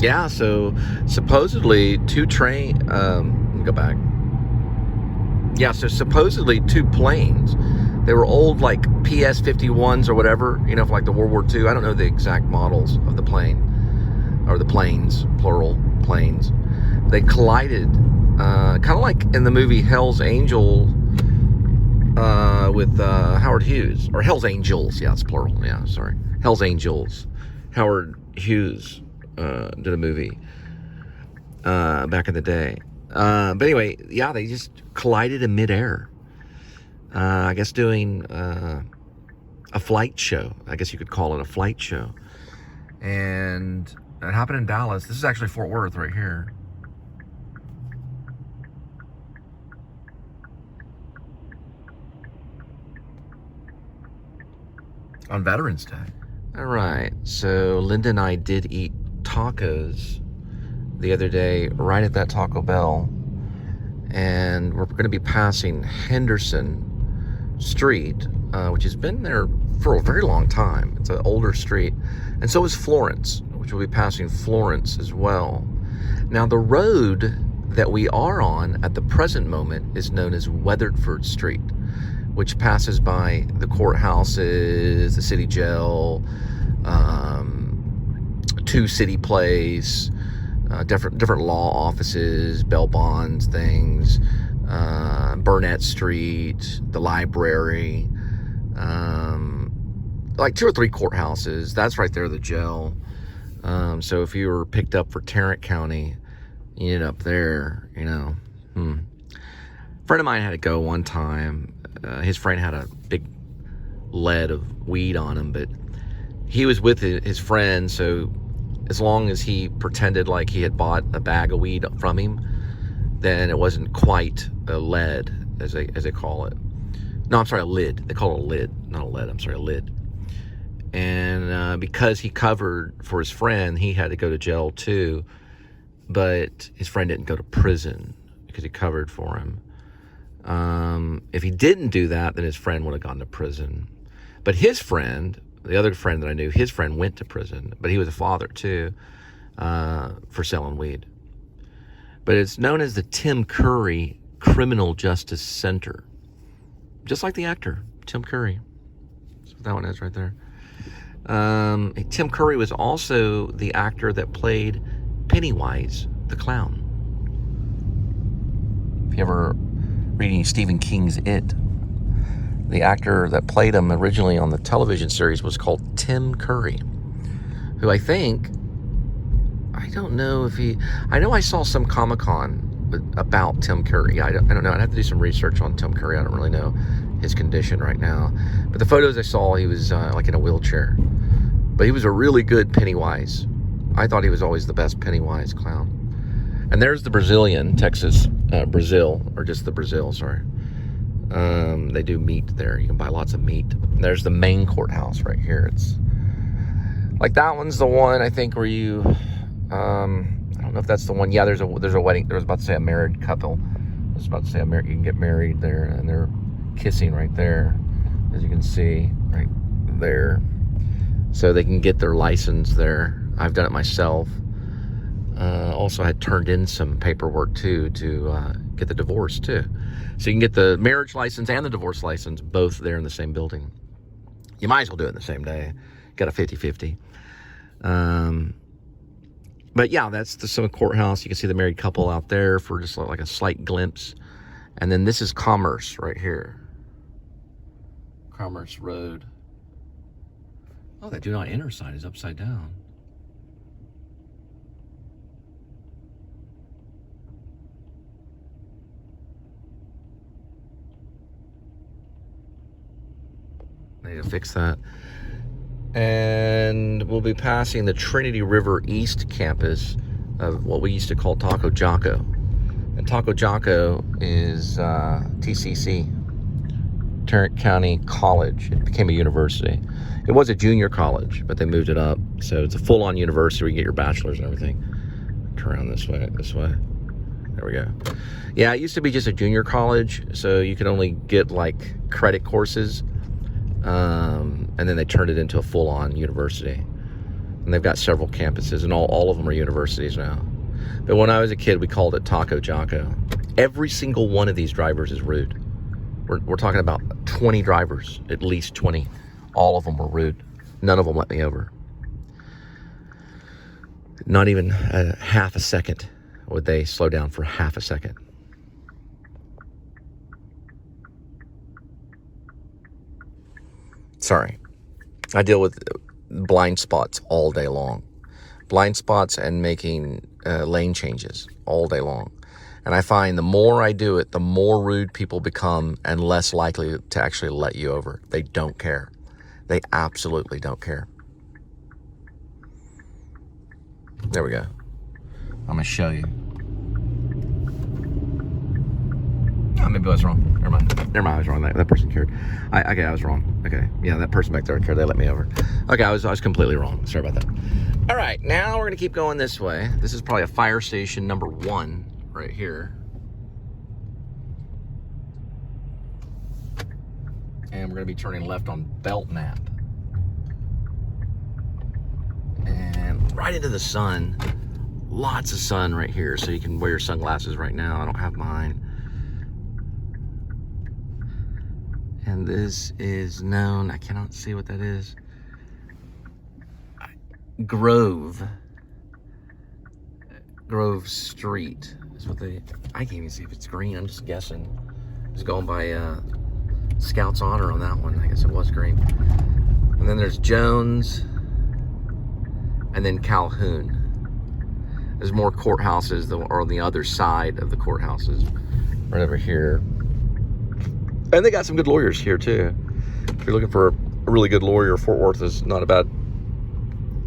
Yeah, so supposedly let me go back. Yeah, so supposedly 2 planes. They were old, like, PS-51s or whatever, you know, for like the World War II. I don't know the exact models of the plane, or the planes, plural, planes. They collided, kind of like in the movie Hell's Angel with Howard Hughes. Or Hell's Angels, yeah, it's plural, yeah, sorry. Hell's Angels. Howard Hughes did a movie back in the day. But anyway, yeah, they just collided in midair. I guess doing a flight show. I guess you could call it a flight show. And it happened in Dallas. This is actually Fort Worth right here. On Veterans Day. All right, so Linda and I did eat tacos the other day right at that Taco Bell. And we're going to be passing Henderson Street, which has been there for a very long time. It's an older street. And so is Florence, which will be passing Florence as well. Now, the road that we are on at the present moment is known as Weatherford Street, which passes by the courthouses, the city jail, 2 city plays, different law offices, bail bonds, things, Burnett Street, the library, like 2 or 3 courthouses. That's right there, the jail. So if you were picked up for Tarrant County, you end up there, you know. A friend of mine had to go one time. His friend had a big lead of weed on him, but he was with his friend, so as long as he pretended like he had bought a bag of weed from him, then it wasn't quite a lead, as they call it. No, I'm sorry, a lid. They call it a lid, not a lead. I'm sorry, a lid. And because he covered for his friend, he had to go to jail too. But his friend didn't go to prison because he covered for him. If he didn't do that, then his friend would have gone to prison. But his friend, the other friend that I knew, his friend went to prison, but he was a father too, for selling weed. But it's known as the Tim Curry Criminal Justice Center. Just like the actor, Tim Curry. That's what that one is right there. Tim Curry was also the actor that played Pennywise, the clown. If you ever reading Stephen King's It, the actor that played him originally on the television series was called Tim Curry, who I don't know if I know I saw some Comic-Con about Tim Curry. I don't know. I'd have to do some research on Tim Curry. I don't really know his condition right now. But the photos I saw, he was like in a wheelchair. But he was a really good Pennywise. I thought he was always the best Pennywise clown. And there's the Brazilian, Texas, Brazil, or just the Brazil, sorry. They do meat there. You can buy lots of meat. And there's the main courthouse right here. It's like that one's the one, I think, where you, I don't know if that's the one. Yeah, there's a wedding. I was about to say a married couple. I was about to say you can get married there, and they're kissing right there, as you can see right there. So they can get their license there. I've done it myself. Also had turned in some paperwork too to get the divorce too. So you can get the marriage license and the divorce license both there in the same building. You might as well do it in the same day. Got a 50-50. But yeah, that's the Summit Courthouse. You can see the married couple out there for just like a slight glimpse. And then this is Commerce right here. Commerce Road. Oh, that do not enter sign is upside down. I need to fix that. And we'll be passing the Trinity River East campus of what we used to call Taco Jocko. And Taco Jocko is TCC, Tarrant County College. It became a university. It was a junior college, but they moved it up. So it's a full-on university where you get your bachelor's and everything. Turn around this way. There we go. Yeah, it used to be just a junior college, so you could only get like credit courses. And then they turned it into a full-on university. And they've got several campuses, and all of them are universities now. But when I was a kid, we called it Taco Jocko. Every single one of these drivers is rude. We're talking about 20 drivers, at least 20. All of them were rude. None of them let me over. Not even half a second would they slow down for half a second. Sorry. I deal with blind spots all day long. Blind spots and making lane changes all day long. And I find the more I do it, the more rude people become and less likely to actually let you over. They don't care. They absolutely don't care. There we go. I'm going to show you. Oh, maybe I was wrong. Never mind, I was wrong. That person cared. Okay, I was wrong. Okay, yeah, that person back there cared. They let me over. Okay, I was completely wrong. Sorry about that. All right, now we're going to keep going this way. This is probably a fire station number 1 right here. And we're going to be turning left on Belknap. And right into the sun. Lots of sun right here, so you can wear your sunglasses right now. I don't have mine. And this is known, I cannot see what that is. Grove Street is what they, I can't even see if it's green, I'm just guessing. Just going by Scout's Honor on that one. I guess it was green. And then there's Jones, and then Calhoun. There's more courthouses that are on the other side of the courthouses, right over here. And they got some good lawyers here too. If you're looking for a really good lawyer, Fort Worth is not a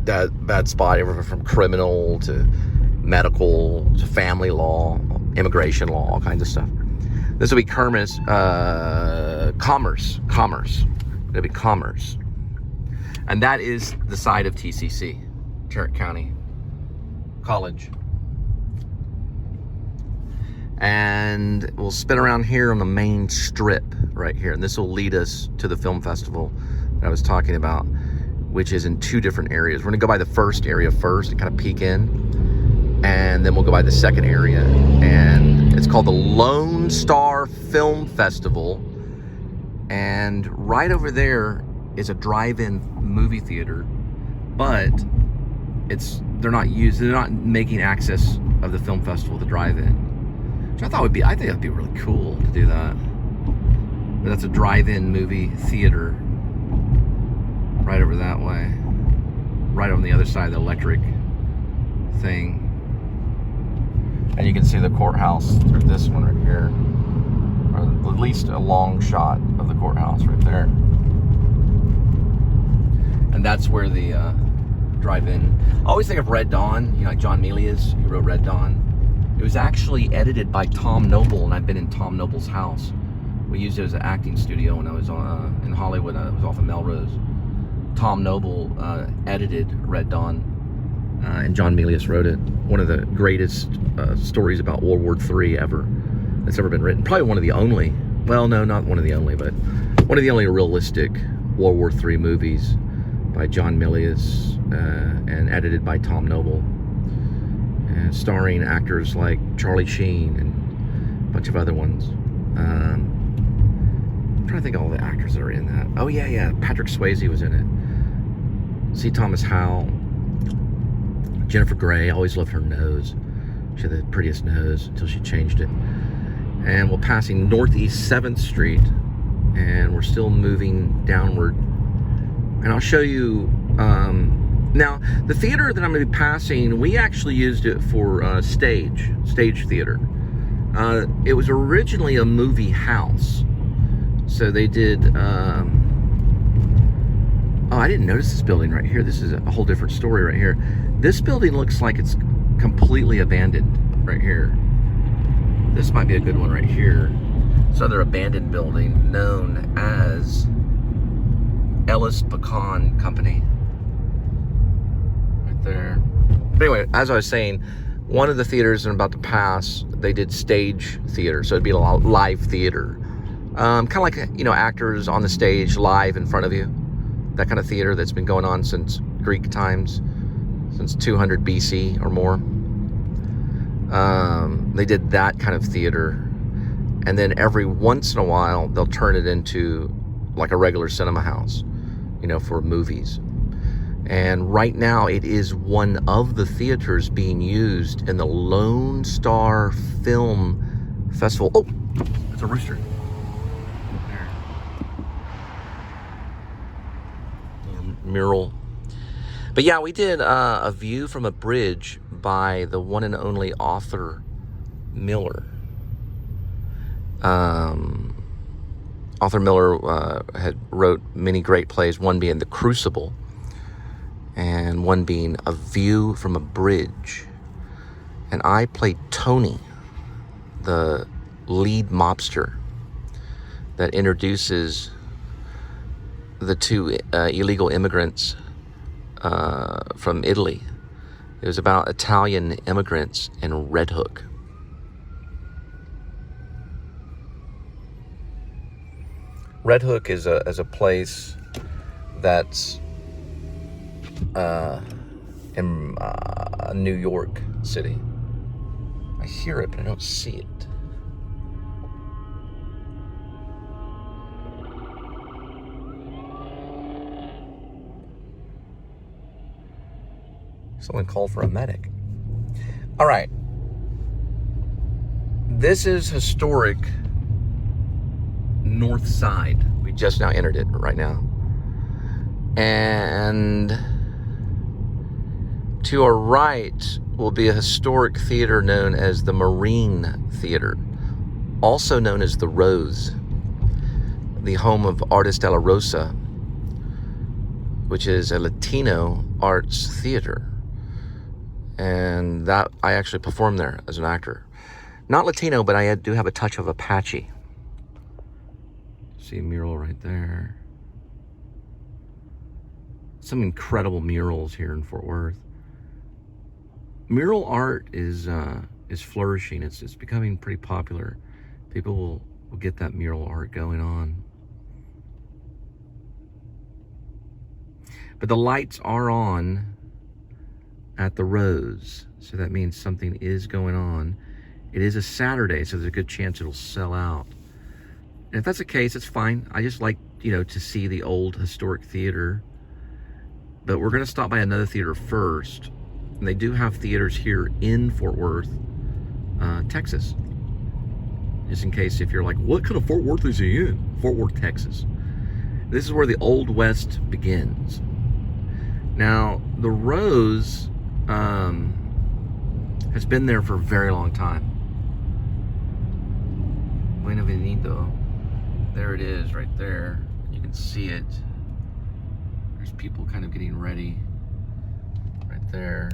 bad spot. Everything from criminal to medical to family law, immigration law, all kinds of stuff. This will be Commerce. It'll be Commerce. And that is the side of TCC, Tarrant County College. And we'll spin around here on the main strip right here. And this will lead us to the film festival that I was talking about, which is in 2 different areas. We're gonna go by the first area first and kind of peek in. And then we'll go by the second area. And it's called the Lonestar Film Festival. And right over there is a drive-in movie theater, but they're not making access of the film festival, the drive-in. Which I think that'd be really cool to do that. But that's a drive-in movie theater right over that way. Right on the other side of the electric thing. And you can see the courthouse through this one right here. Or at least a long shot of the courthouse right there. And that's where the drive-in. I always think of Red Dawn, you know, like John Milius, who wrote Red Dawn. It was actually edited by Tom Noble, and I've been in Tom Noble's house. We used it as an acting studio when I was in Hollywood. I was off of Melrose. Tom Noble edited Red Dawn, and John Milius wrote it. One of the greatest stories about World War III ever that's ever been written. Probably one of the only, well, no, not one of the only, but one of the only realistic World War III movies by John Milius and edited by Tom Noble. And starring actors like Charlie Sheen and a bunch of other ones. I'm trying to think of all the actors that are in that. Oh yeah, Patrick Swayze was in it. C. Thomas Howell, Jennifer Grey. I always loved her nose. She had the prettiest nose until she changed it. And we're passing Northeast 7th Street, and we're still moving downward. And I'll show you. Now, the theater that I'm going to be passing, we actually used it for stage theater. It was originally a movie house. So they did, oh, I didn't notice this building right here. This is a whole different story right here. This building looks like it's completely abandoned right here. This might be a good one right here. This other abandoned building known as LcSbanD Company. There. But anyway, as I was saying, one of the theaters I'm about to pass, they did stage theater, so it'd be a live theater, kind of like, you know, actors on the stage live in front of you, that kind of theater that's been going on since Greek times. since 200 BC or more. They did that kind of theater. And then every once in a while, they'll turn it into like a regular cinema house, for movies. And right now, it is one of the theaters being used in the Lonestar Film Festival. Oh, it's a rooster. There. Mural. But yeah, we did a view from a bridge by the one and only Arthur Miller. Arthur Miller had wrote many great plays, one being The Crucible, and one being A View from a Bridge. And I played Tony, the lead mobster that introduces the two illegal immigrants from Italy. It was about Italian immigrants in Red Hook. Red Hook is a place that's in New York City. I hear it, but I don't see it. Someone called for a medic. All right. This is historic North Side. We just now entered it right now. And to our right will be a historic theater known as the Marine Theater, also known as the Rose, the home of Artes de la Rosa, which is a Latino arts theater. And that I actually performed there as an actor. Not Latino, but I do have a touch of Apache. See a mural right there. Some incredible murals here in Fort Worth. Mural art is flourishing. It's becoming pretty popular. People will get that mural art going on. But the lights are on at the Rose, so that means something is going on. It is a Saturday, so there's a good chance it'll sell out. And if that's the case, it's fine. I just like, to see the old historic theater. But we're going to stop by another theater first. And they do have theaters here in Fort Worth, Texas. Just in case if you're like, what kind of Fort Worth is he in? Fort Worth, Texas. This is where the Old West begins. Now, the Rose has been there for a very long time. Buenavenido. There it is right there. You can see it. There's people kind of getting ready right there.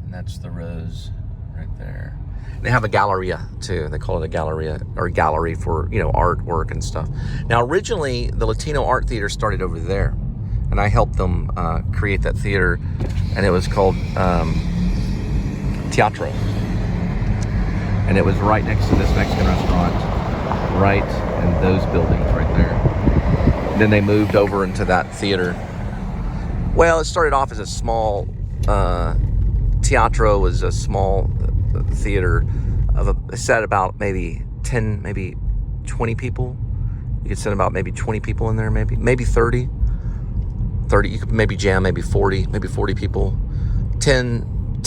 And that's the Rose right there. They have a galleria too. They call it a galleria or gallery for, artwork and stuff. Now, originally the Latino Art Theater started over there, and I helped them create that theater, and it was called Teatro. And it was right next to this Mexican restaurant, right in those buildings right there. And then they moved over into that theater. Well, it started off as a small, Teatro was a small theater it sat about maybe 10, maybe 20 people. You could sit about maybe 20 people in there, maybe 30. You could maybe jam maybe 40 people. 10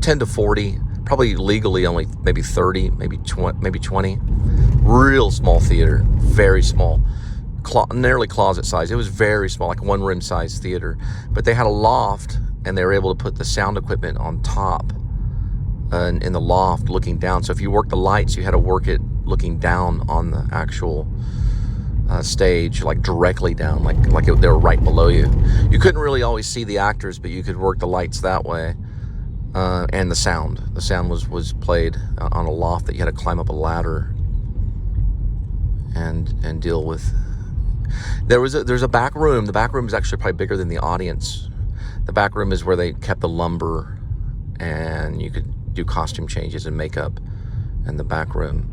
to 40. Probably legally only maybe 30, maybe 20. Real small theater, very small. Nearly closet size. It was very small, like one room size theater. But they had a loft, and they were able to put the sound equipment on top in the loft looking down. So if you worked the lights, you had to work it looking down on the actual stage, like directly down, like they were right below you. You couldn't really always see the actors, but you could work the lights that way. And the sound was played on a loft that you had to climb up a ladder and deal with. There's a back room. The back room is actually probably bigger than the audience. The back room is where they kept the lumber, and you could do costume changes and makeup in the back room.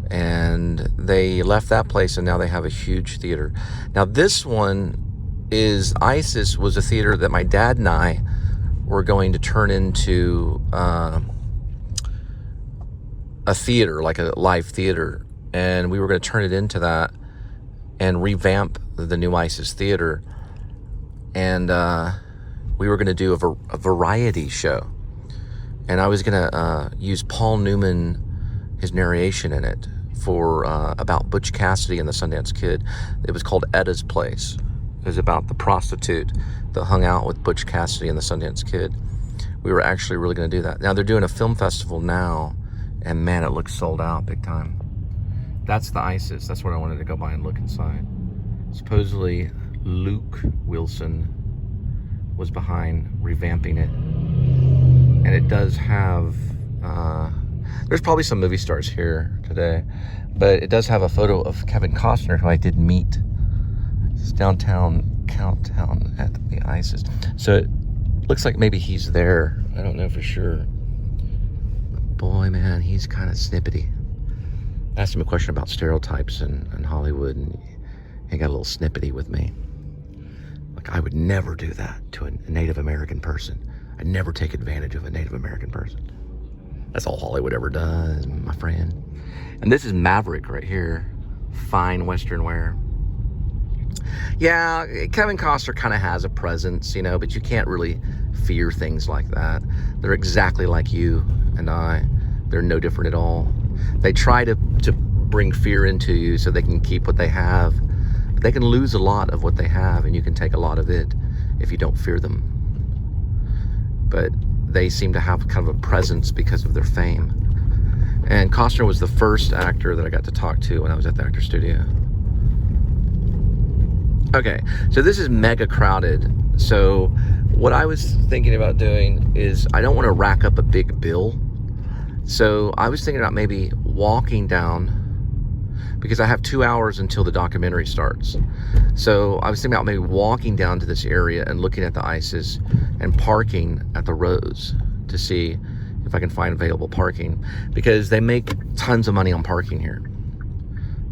And they left that place, and now they have a huge theater. Now this one is ISIS was a theater that my dad and I were going to turn into a theater, like a live theater. And we were going to turn it into that and revamp the new ISIS theater. And we were going to do a variety show. And I was going to use Paul Newman, his narration in it, for about Butch Cassidy and the Sundance Kid. It was called Etta's Place. It was about the prostitute that hung out with Butch Cassidy and the Sundance Kid. We were actually really going to do that. Now they're doing a film festival now, and man, it looks sold out big time. That's the ISIS. That's what I wanted to go by and look inside. Supposedly Luke Wilson was behind revamping it. And it does have, there's probably some movie stars here today, but it does have a photo of Kevin Costner, who I did meet. It's downtown Countdown at the ISIS. So it looks like maybe he's there. I don't know for sure. But boy, man, he's kind of snippety. I asked him a question about stereotypes in Hollywood, and he got a little snippety with me. Like, I would never do that to a Native American person. I'd never take advantage of a Native American person. That's all Hollywood ever does, my friend. And this is Maverick right here. Fine Western wear. Yeah, Kevin Costner kind of has a presence, you know, but you can't really fear things like that. They're exactly like you and I. They're no different at all. They try to bring fear into you so they can keep what they have. But they can lose a lot of what they have, and you can take a lot of it if you don't fear them. But they seem to have kind of a presence because of their fame. And Costner was the first actor that I got to talk to when I was at the Actor Studio. Okay, so this is mega crowded. So what I was thinking about doing is I don't want to rack up a big bill. So I was thinking about maybe walking down, because I have 2 hours until the documentary starts. So I was thinking about maybe walking down to this area and looking at the ISIS and parking at the Rose to see if I can find available parking, because they make tons of money on parking here.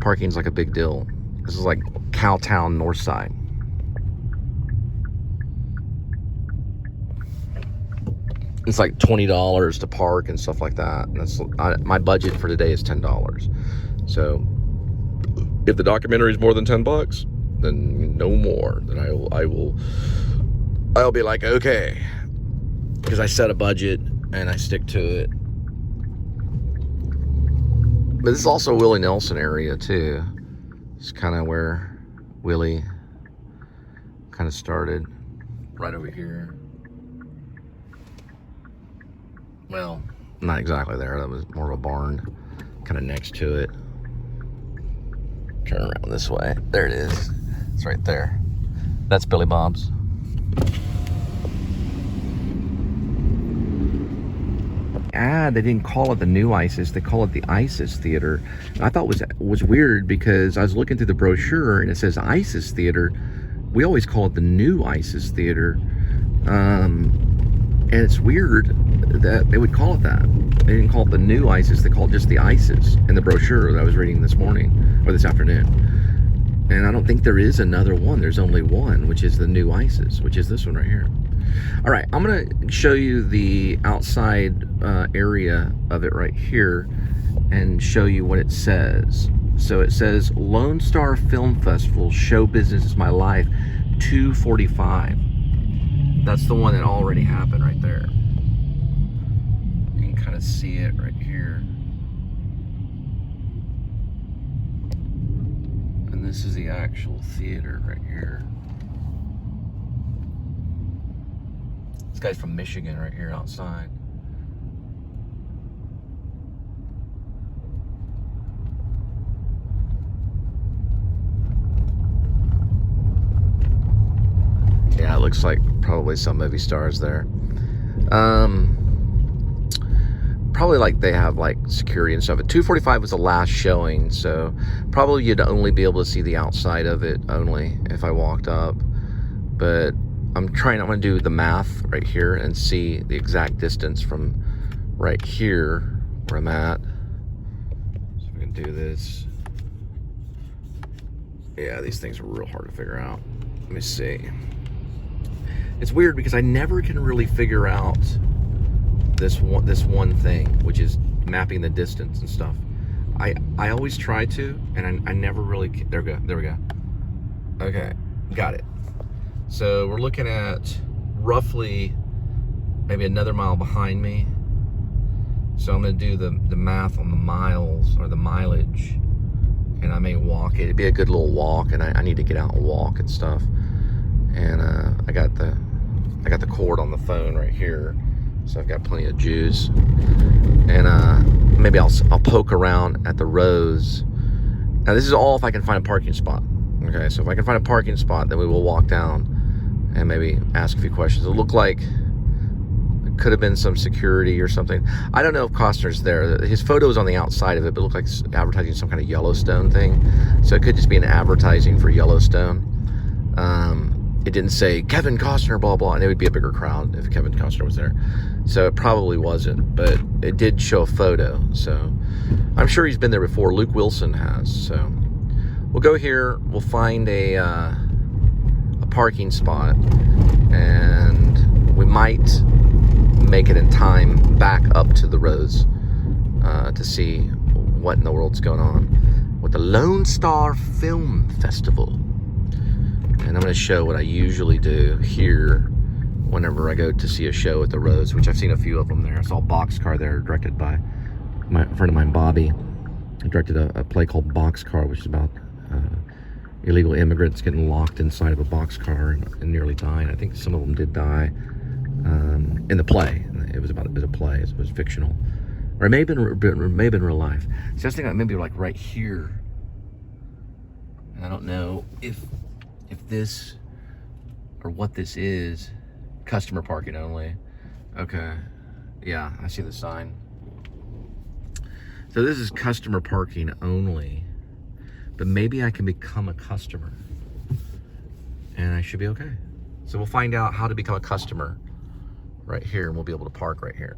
Parking's like a big deal. This is like Cowtown North Side. It's like $20 to park and stuff like that. And that's my budget for today is $10. So if the documentary is more than $10, then no more. Then I'll be like, okay, because I set a budget and I stick to it. But this is also Willie Nelson area too. It's kind of where Willie kind of started, right over here. Well, not exactly there. That was more of a barn, kind of next to it. Turn around this way. There it is. It's right there. That's Billy Bob's. They didn't call it the new ISIS. They call it the ISIS Theater. And I thought was weird, because I was looking through the brochure and it says ISIS Theater. We always call it the new ISIS Theater. And it's weird that they would call it that. They didn't call it the new ISIS. They called it just the ISIS in the brochure that I was reading this morning or this afternoon. And I don't think there is another one. There's only one, which is the new ISIS, which is this one right here. All right, I'm going to show you the outside area of it right here and show you what it says. So it says Lonestar Film Festival, Show Business is My Life, 245. That's the one that already happened right there. You can kind of see it right here. And this is the actual theater right here. This guy's from Michigan right here outside. Yeah, it looks like probably some movie stars there. Probably like they have like security and stuff. At 2:45 was the last showing, so probably you'd only be able to see the outside of it only if I walked up. But I'm going to do the math right here and see the exact distance from right here where I'm at. So we can do this. Yeah, these things are real hard to figure out. Let me see. It's weird because I never can really figure out this one thing, which is mapping the distance and stuff. I always try to, and I never really. There we go. Okay, got it. So we're looking at roughly maybe another mile behind me. So I'm going to do the math on the miles or the mileage, and I may walk it. It'd be a good little walk, and I need to get out and walk and stuff. And I got the cord on the phone right here, so I've got plenty of juice. And maybe I'll poke around at the rows. Now this is all if I can find a parking spot. Okay, so if I can find a parking spot, then we will walk down and maybe ask a few questions. It'll look like it could have been some security or something. I don't know if Costner's there. His photo is on the outside of it, but it looked like advertising some kind of Yellowstone thing. So it could just be an advertising for Yellowstone. It didn't say Kevin Costner, blah, blah, and it would be a bigger crowd if Kevin Costner was there. So it probably wasn't, but it did show a photo. So I'm sure he's been there before. Luke Wilson has. So we'll go here. We'll find a parking spot, and we might make it in time back up to the roads to see what in the world's going on with the Lonestar Film Festival. And I'm going to show what I usually do here whenever I go to see a show at the roads, which I've seen a few of them there. I saw Boxcar there, directed by my friend of mine, Bobby. He directed a play called Boxcar, which is about illegal immigrants getting locked inside of a boxcar and nearly dying. I think some of them did die in the play. It was a play. It was fictional, or it may have been real life. So I was thinking maybe like right here. And I don't know if this or what this is. Customer parking only. Okay, yeah, I see the sign. So this is customer parking only, but maybe I can become a customer and I should be okay. So we'll find out how to become a customer right here, and we'll be able to park right here.